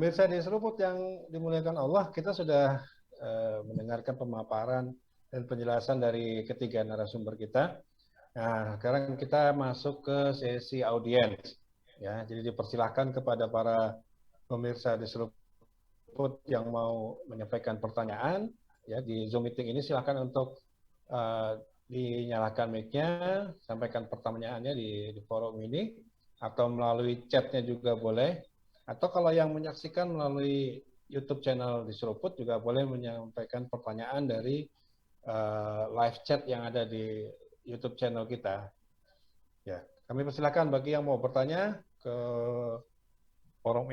Pemirsa di Seruput yang dimuliakan Allah, kita sudah mendengarkan pemaparan dan penjelasan dari ketiga narasumber kita. Nah, sekarang kita masuk ke sesi audiens. Ya, jadi dipersilahkan kepada para pemirsa di Seruput yang mau menyampaikan pertanyaan ya di Zoom meeting ini, silakan untuk dinyalakan mic-nya, sampaikan pertanyaannya di forum ini, atau melalui chat-nya juga boleh. Atau kalau yang menyaksikan melalui YouTube channel di Seruput juga boleh menyampaikan pertanyaan dari live chat yang ada di YouTube channel kita. Ya, kami persilakan bagi yang mau bertanya ke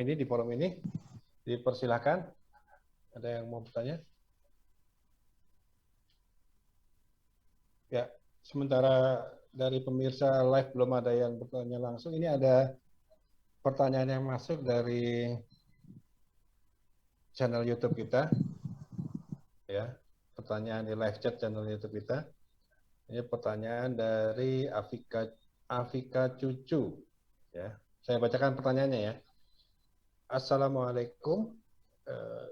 di forum ini, dipersilakan. Ada yang mau bertanya? Ya, sementara dari pemirsa live belum ada yang bertanya langsung. Ini ada pertanyaan yang masuk dari channel YouTube kita. Ya, pertanyaan di live chat channel YouTube kita. Ini pertanyaan dari Afika Cucu. Ya, saya bacakan pertanyaannya ya. Assalamualaikum.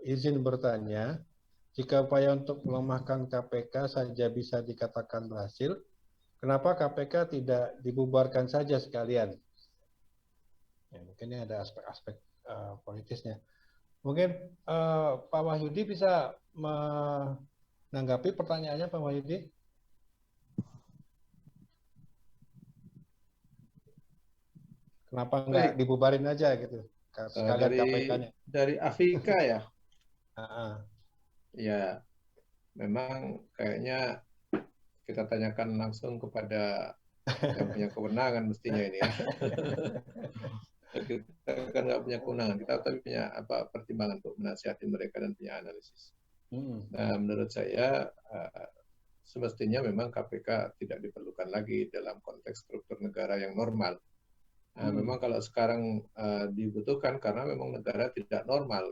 Izin bertanya, jika upaya untuk melemahkan KPK saja bisa dikatakan berhasil, kenapa KPK tidak dibubarkan saja sekalian? Ya, mungkin ini ada aspek-aspek politisnya. Mungkin Pak Wahyudi bisa menanggapi pertanyaannya, Pak Wahyudi? Kenapa nggak Baik. dibubarin aja gitu, sekalian KPK-nya? Dari Afrika ya, Ah, ya memang kayaknya kita tanyakan langsung kepada yang punya kewenangan mestinya ini ya. Kita kan nggak punya kewenangan, kita tapi punya pertimbangan untuk menasihati mereka dan punya analisis. Nah, menurut saya semestinya memang KPK tidak diperlukan lagi dalam konteks struktur negara yang normal. Memang kalau sekarang dibutuhkan karena memang negara tidak normal.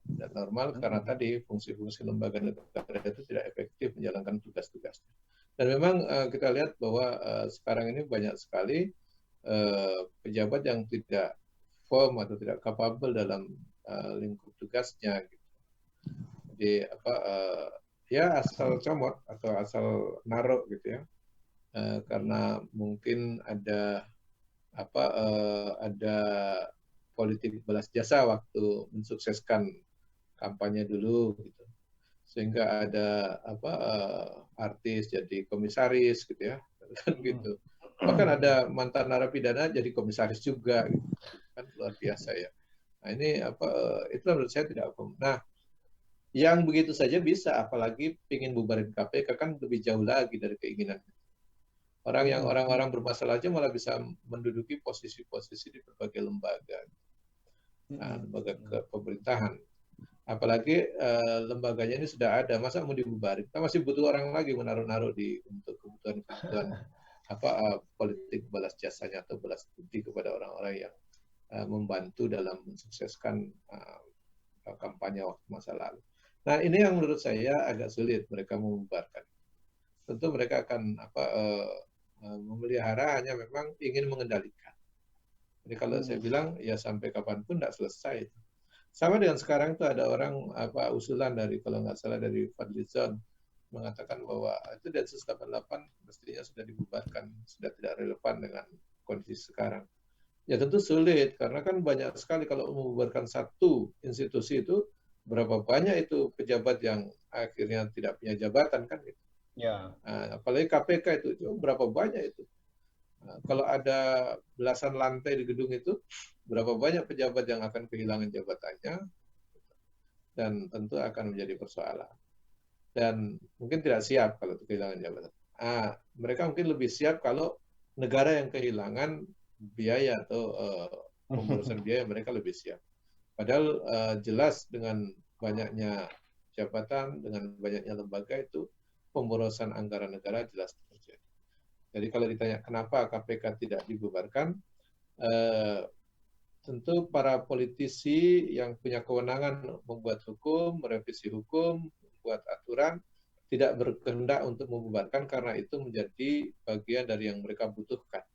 Tidak normal karena tadi fungsi-fungsi lembaga negara itu tidak efektif menjalankan tugas-tugasnya. Dan memang kita lihat bahwa sekarang ini banyak sekali pejabat yang tidak firm atau tidak capable dalam lingkup tugasnya. Gitu. Jadi ya asal comot atau asal naruh gitu ya. Karena mungkin ada ada politik balas jasa waktu mensukseskan kampanye dulu gitu, sehingga ada artis jadi komisaris gitu ya kan gitu, bahkan ada mantan narapidana jadi komisaris juga gitu. Kan luar biasa ya. Nah ini itu menurut saya tidak hukum. Nah yang begitu saja bisa, apalagi ingin bubarin KPK kan lebih jauh lagi dari keinginan. Orang-orang bermasalah aja malah bisa menduduki posisi-posisi di berbagai lembaga, lembaga pemerintahan. Apalagi lembaganya ini sudah ada, masa mau dibubarin? Kita masih butuh orang lagi menaruh-naruh untuk kebutuhan-kebutuhan politik balas jasanya atau balas budi kepada orang-orang yang membantu dalam mensukseskan kampanye waktu masa lalu. Nah ini yang menurut saya agak sulit mereka membubarkan. Tentu mereka akan memelihara hanya memang ingin mengendalikan. Jadi kalau saya bilang ya sampai kapanpun tidak selesai. Sama dengan sekarang itu ada orang usulan dari kalau nggak salah dari Fadlizon mengatakan bahwa itu Densus 88 mestinya sudah dibubarkan, sudah tidak relevan dengan kondisi sekarang. Ya tentu sulit karena kan banyak sekali kalau membubarkan satu institusi itu berapa banyak itu pejabat yang akhirnya tidak punya jabatan kan gitu. Ya. Apalagi KPK itu berapa banyak itu. Kalau ada belasan lantai di gedung itu, berapa banyak pejabat yang akan kehilangan jabatannya, dan tentu akan menjadi persoalan. Dan mungkin tidak siap kalau kehilangan jabatan. Mereka mungkin lebih siap kalau negara yang kehilangan biaya atau pemborosan biaya, mereka lebih siap. Padahal jelas dengan banyaknya jabatan, dengan banyaknya lembaga itu, pemborosan anggaran negara jelas terjadi. Jadi kalau ditanya kenapa KPK tidak dibubarkan, tentu para politisi yang punya kewenangan membuat hukum, merevisi hukum, membuat aturan, tidak berkehendak untuk membubarkan karena itu menjadi bagian dari yang mereka butuhkan.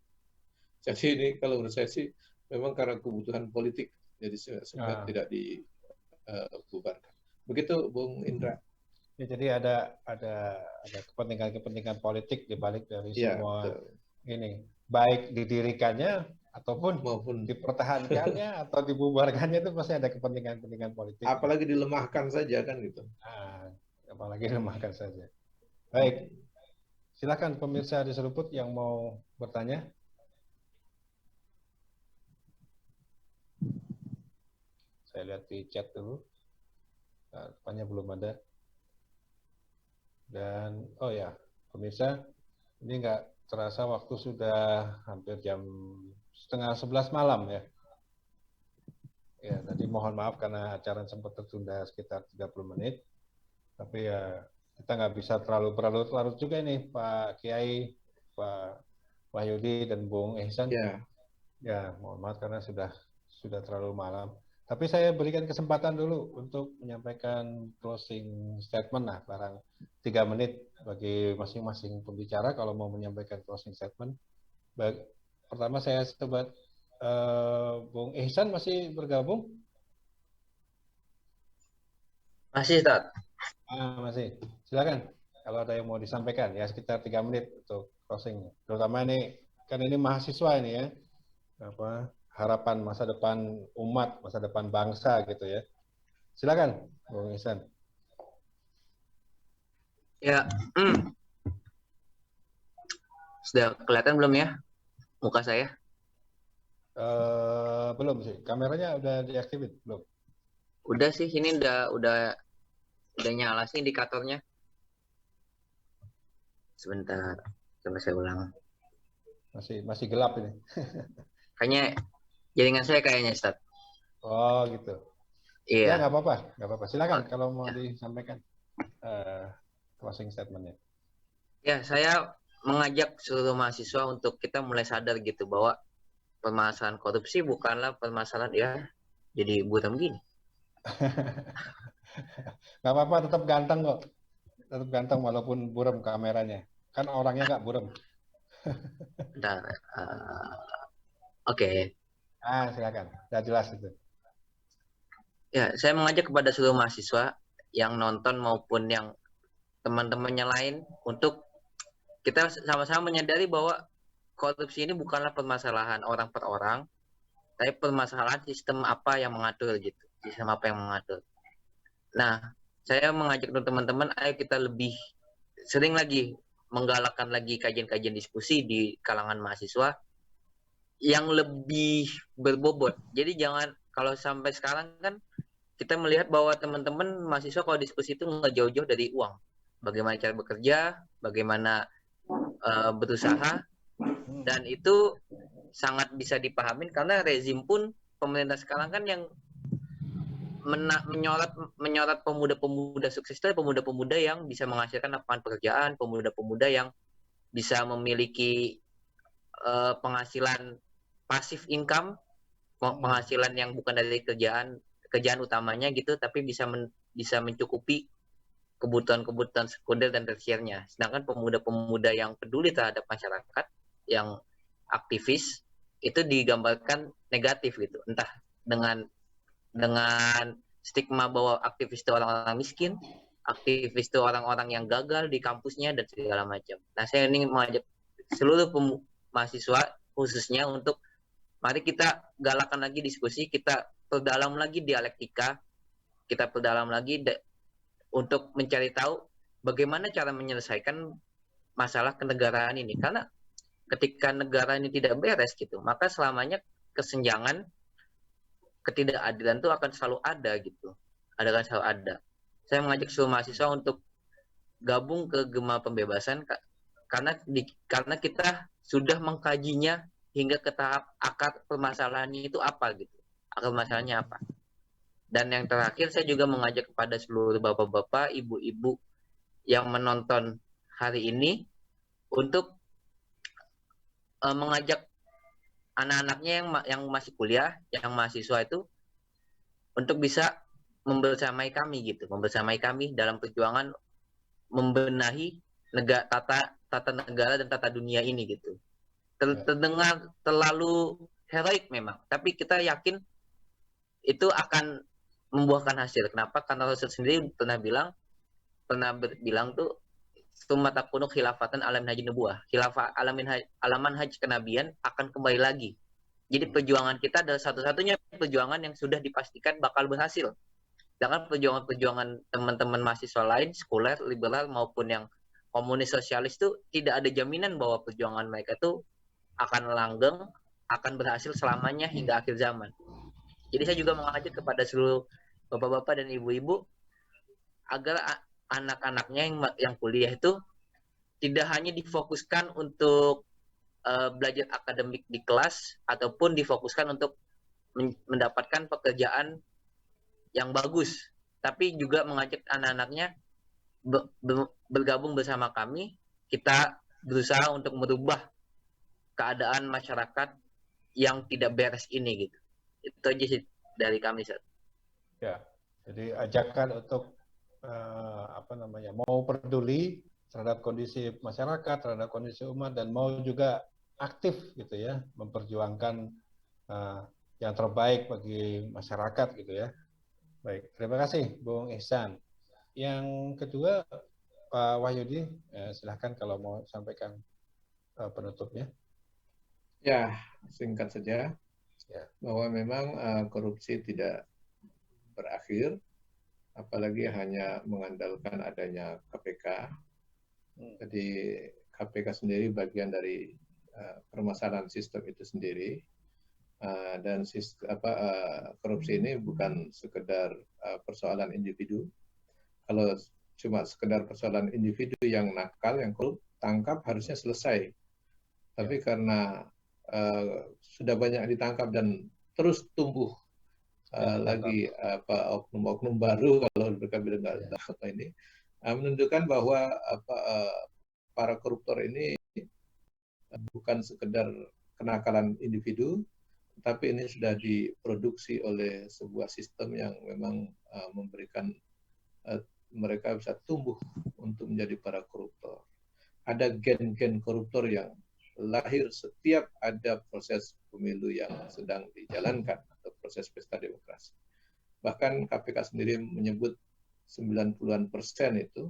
Jadi ini kalau menurut saya sih memang karena kebutuhan politik jadi sehingga tidak dibubarkan. Begitu Bung Indra. Ya, jadi ada kepentingan-kepentingan politik di balik dari semua ini, baik didirikannya ataupun maupun dipertahankannya atau dibubarkannya, itu pasti ada kepentingan-kepentingan politik. Apalagi dilemahkan saja kan gitu. Apalagi dilemahkan saja. Baik, silakan pemirsa di Seruput yang mau bertanya. Saya lihat di chat dulu. Rupanya belum ada. Dan oh ya, pemirsa, ini nggak terasa waktu sudah hampir jam 10:30 malam ya. Ya, tadi mohon maaf karena acara sempat tertunda sekitar 30 menit. Tapi ya kita nggak bisa terlalu berlarut-larut juga ini, Pak Kiai, Pak Wahyudi dan Bung Ihsan. Ya, mohon maaf karena sudah terlalu malam. Tapi saya berikan kesempatan dulu untuk menyampaikan closing statement, nah, barang 3 menit bagi masing-masing pembicara kalau mau menyampaikan closing statement. Baik, pertama saya coba Bung Ihsan masih bergabung? Masih, Ustaz. Masih. Silakan kalau ada yang mau disampaikan ya, sekitar 3 menit untuk closing. Terutama ini kan ini mahasiswa ini ya. Harapan masa depan umat, masa depan bangsa gitu ya. Silakan, Bung Ihsan. Ya, sudah kelihatan belum ya muka saya? Belum sih. Kameranya udah diaktifin belum? Udah sih, ini udah nyala sih indikatornya. Sebentar, coba saya ulang. Masih gelap ini. Kayaknya jaringan saya kayaknya, Ustaz. Oh gitu. Iya. Ya nggak apa-apa. Silakan kalau mau disampaikan closing statementnya. Ya, saya mengajak seluruh mahasiswa untuk kita mulai sadar gitu bahwa permasalahan korupsi bukanlah permasalahan ya jadi buram gini. Nggak apa-apa, tetap ganteng kok. Tetap ganteng walaupun buram kameranya. Kan orangnya nggak buram. Bentar. Oke. Silakan. Udah jelas itu. Ya, saya mengajak kepada seluruh mahasiswa yang nonton maupun yang teman-temannya lain untuk kita sama-sama menyadari bahwa korupsi ini bukanlah permasalahan orang per orang, tapi permasalahan sistem apa yang mengatur gitu. Sistem apa yang mengatur. Nah, saya mengajak teman-teman, ayo kita lebih sering lagi menggalakkan lagi kajian-kajian diskusi di kalangan mahasiswa yang lebih berbobot. Jadi jangan, kalau sampai sekarang kan kita melihat bahwa teman-teman mahasiswa kalau diskusi itu nggak jauh-jauh dari uang. Bagaimana cara bekerja, bagaimana berusaha, dan itu sangat bisa dipahami karena rezim pun pemerintah sekarang kan yang menyorot pemuda-pemuda sukses itu pemuda-pemuda yang bisa menghasilkan lapangan pekerjaan, pemuda-pemuda yang bisa memiliki penghasilan pasif income, penghasilan yang bukan dari kerjaan utamanya gitu, tapi bisa mencukupi kebutuhan-kebutuhan sekunder dan tersiernya. Sedangkan pemuda-pemuda yang peduli terhadap masyarakat, yang aktivis, itu digambarkan negatif gitu. Entah dengan stigma bahwa aktivis itu orang-orang miskin, aktivis itu orang-orang yang gagal di kampusnya, dan segala macam. Nah, saya ingin mengajak seluruh mahasiswa khususnya untuk mari kita galakan lagi diskusi, kita perdalam lagi dialektika, kita perdalam lagi untuk mencari tahu bagaimana cara menyelesaikan masalah kenegaraan ini. Karena ketika negara ini tidak beres gitu, maka selamanya kesenjangan, ketidakadilan itu akan selalu ada gitu. Akan selalu ada. Saya mengajak seluruh mahasiswa untuk gabung ke Gema Pembebasan karena kita sudah mengkajinya hingga ke tahap akar permasalahannya itu apa gitu. Akar masalahnya apa. Dan yang terakhir, saya juga mengajak kepada seluruh bapak-bapak, ibu-ibu yang menonton hari ini untuk mengajak anak-anaknya yang masih kuliah, yang mahasiswa itu untuk bisa membersamai kami dalam perjuangan membenahi tata negara dan tata dunia ini gitu. Terdengar terlalu heroik memang, tapi kita yakin itu akan membuahkan hasil. Kenapa? Karena Rasul sendiri pernah bilang tuh summa takunu khilafatan alamin haji nubuwah. Khilafah alaman haji kenabian akan kembali lagi. Jadi perjuangan kita adalah satu-satunya perjuangan yang sudah dipastikan bakal berhasil. Sedangkan perjuangan teman-teman mahasiswa lain, sekuler, liberal maupun yang komunis sosialis itu tidak ada jaminan bahwa perjuangan mereka itu akan langgeng, akan berhasil selamanya hingga akhir zaman. Jadi saya juga mengajak kepada seluruh bapak-bapak dan ibu-ibu agar anak-anaknya yang kuliah itu tidak hanya difokuskan untuk belajar akademik di kelas ataupun difokuskan untuk mendapatkan pekerjaan yang bagus, tapi juga mengajak anak-anaknya bergabung bersama kami. Kita berusaha untuk merubah keadaan masyarakat yang tidak beres ini gitu. Itu aja sih dari kami, Seth. Ya, jadi ajakan untuk mau peduli terhadap kondisi masyarakat, terhadap kondisi umat, dan mau juga aktif gitu ya, memperjuangkan yang terbaik bagi masyarakat gitu ya. Baik, terima kasih Bung Ihsan. Yang kedua, Pak Wahyudi, silahkan kalau mau sampaikan penutupnya. Ya, singkat saja, Ya. bahwa memang korupsi tidak berakhir, apalagi hanya mengandalkan adanya KPK. Jadi KPK sendiri bagian dari permasalahan sistem itu sendiri, dan korupsi ini bukan sekedar persoalan individu. Kalau cuma sekedar persoalan individu yang nakal, yang korup, tangkap harusnya selesai. Tapi karena sudah banyak ditangkap dan terus tumbuh lagi oknum-oknum baru, kalau mereka bilang ini menunjukkan bahwa para koruptor ini bukan sekedar kenakalan individu, tapi ini sudah diproduksi oleh sebuah sistem yang memang memberikan mereka bisa tumbuh untuk menjadi para koruptor. Ada gen-gen koruptor yang lahir setiap ada proses pemilu yang sedang dijalankan atau proses pesta demokrasi. Bahkan KPK sendiri menyebut 90% itu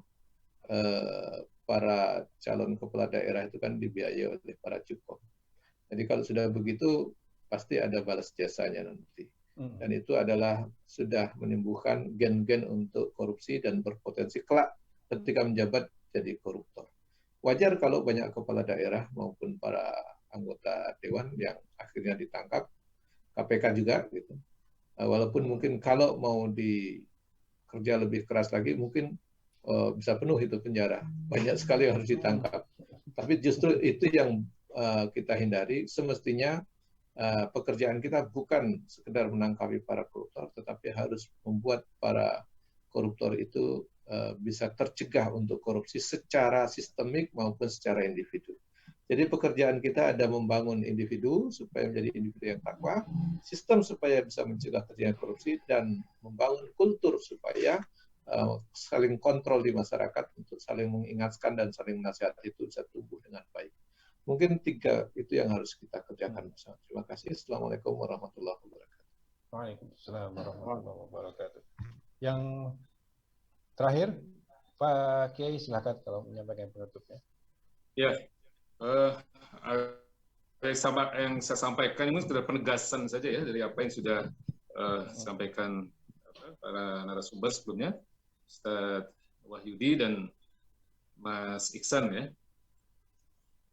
para calon kepala daerah itu kan dibiayai oleh para cukong. Jadi kalau sudah begitu pasti ada balas jasanya nanti. Dan itu adalah sudah menimbulkan gen-gen untuk korupsi dan berpotensi kelak ketika menjabat jadi koruptor. Wajar kalau banyak kepala daerah maupun para anggota dewan yang akhirnya ditangkap, KPK juga gitu. Walaupun mungkin kalau mau dikerja lebih keras lagi, mungkin bisa penuh itu penjara. Banyak sekali yang harus ditangkap. Tapi justru itu yang kita hindari. Semestinya pekerjaan kita bukan sekedar menangkapi para koruptor, tetapi harus membuat para koruptor itu bisa tercegah untuk korupsi secara sistemik maupun secara individu. Jadi pekerjaan kita ada membangun individu supaya menjadi individu yang takwa, sistem supaya bisa mencegah terjadinya korupsi, dan membangun kultur supaya saling kontrol di masyarakat untuk saling mengingatkan dan saling menasihati itu bisa tumbuh dengan baik. Mungkin 3 itu yang harus kita kerjakan bersama. Terima kasih. Assalamualaikum warahmatullahi wabarakatuh. Waalaikumsalam warahmatullahi wabarakatuh. Yang terakhir, Pak Kiai, silakan kalau menyampaikan penutupnya. Ya, yang saya sampaikan ini sudah penegasan saja ya dari apa yang sudah disampaikan para narasumber sebelumnya, Ustaz Wahyudi dan Mas Ihsan ya.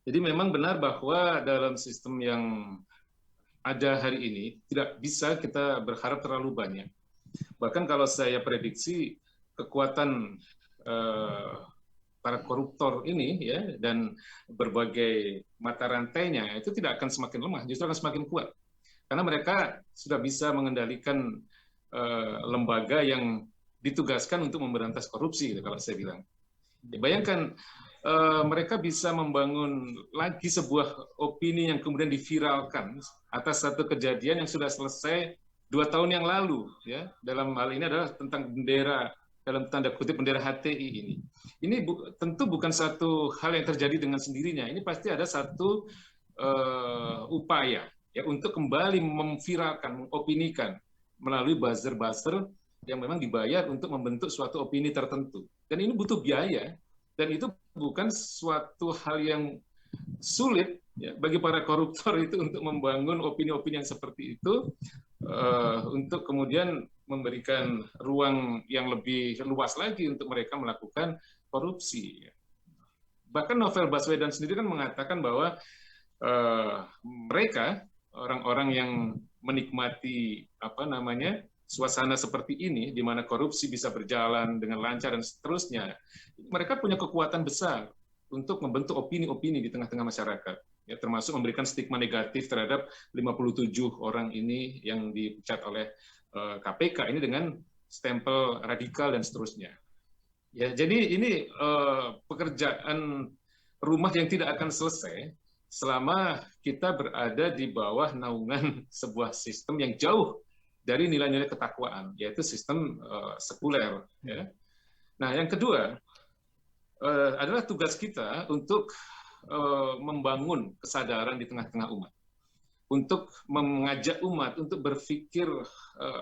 Jadi memang benar bahwa dalam sistem yang ada hari ini tidak bisa kita berharap terlalu banyak. Bahkan kalau saya prediksi kekuatan para koruptor ini ya dan berbagai mata rantainya itu tidak akan semakin lemah, justru akan semakin kuat. Karena mereka sudah bisa mengendalikan lembaga yang ditugaskan untuk memberantas korupsi, gitu, kalau saya bilang. Ya, bayangkan mereka bisa membangun lagi sebuah opini yang kemudian diviralkan atas satu kejadian yang sudah selesai 2 tahun yang lalu, ya. Dalam hal ini adalah tentang bendera, dalam tanda kutip bendera HTI ini. Ini tentu bukan satu hal yang terjadi dengan sendirinya. Ini pasti ada satu upaya ya untuk kembali memviralkan, mengopinikan melalui buzzer-buzzer yang memang dibayar untuk membentuk suatu opini tertentu. Dan ini butuh biaya, dan itu bukan suatu hal yang sulit ya, bagi para koruptor itu untuk membangun opini-opini yang seperti itu, untuk kemudian memberikan ruang yang lebih luas lagi untuk mereka melakukan korupsi. Bahkan Novel Baswedan sendiri kan mengatakan bahwa mereka orang-orang yang menikmati suasana seperti ini, di mana korupsi bisa berjalan dengan lancar dan seterusnya, mereka punya kekuatan besar untuk membentuk opini-opini di tengah-tengah masyarakat, ya, termasuk memberikan stigma negatif terhadap 57 orang ini yang dipecat oleh KPK ini dengan stempel radikal dan seterusnya. Ya, jadi ini pekerjaan rumah yang tidak akan selesai selama kita berada di bawah naungan sebuah sistem yang jauh dari nilai-nilai ketakwaan, yaitu sistem sekuler. Ya. Nah, yang kedua adalah tugas kita untuk membangun kesadaran di tengah-tengah umat, untuk mengajak umat untuk berpikir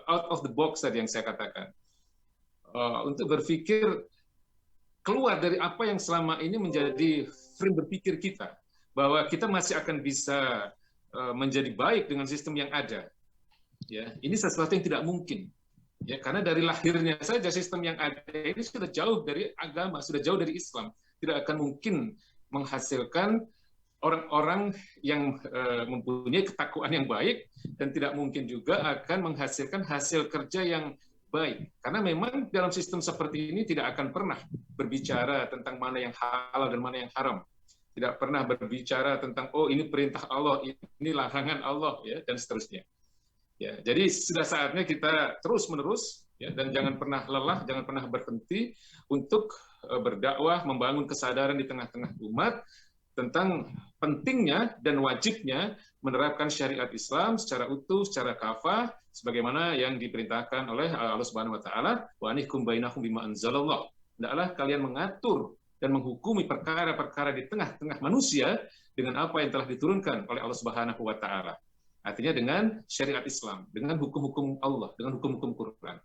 out of the box tadi yang saya katakan, untuk berpikir keluar dari apa yang selama ini menjadi frame berpikir kita, bahwa kita masih akan bisa menjadi baik dengan sistem yang ada. Ya, ini sesuatu yang tidak mungkin. Ya, karena dari lahirnya saja sistem yang ada ini sudah jauh dari agama, sudah jauh dari Islam. Tidak akan mungkin menghasilkan orang-orang yang mempunyai ketakwaan yang baik, dan tidak mungkin juga akan menghasilkan hasil kerja yang baik. Karena memang dalam sistem seperti ini tidak akan pernah berbicara tentang mana yang halal dan mana yang haram. Tidak pernah berbicara tentang, oh ini perintah Allah, ini larangan Allah, ya, dan seterusnya. Ya, jadi sudah saatnya kita terus-menerus, ya, dan jangan pernah lelah, jangan pernah berhenti untuk berdakwah, membangun kesadaran di tengah-tengah umat tentang pentingnya dan wajibnya menerapkan syariat Islam secara utuh, secara kafah, sebagaimana yang diperintahkan oleh Allah Subhanahu wa taala, wa anihkum bainahum bima anzalallah. Hendaklah kalian mengatur dan menghukumi perkara-perkara di tengah-tengah manusia dengan apa yang telah diturunkan oleh Allah Subhanahu wa taala. Artinya dengan syariat Islam, dengan hukum-hukum Allah, dengan hukum-hukum Quran.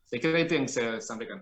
Saya kira itu yang saya sampaikan.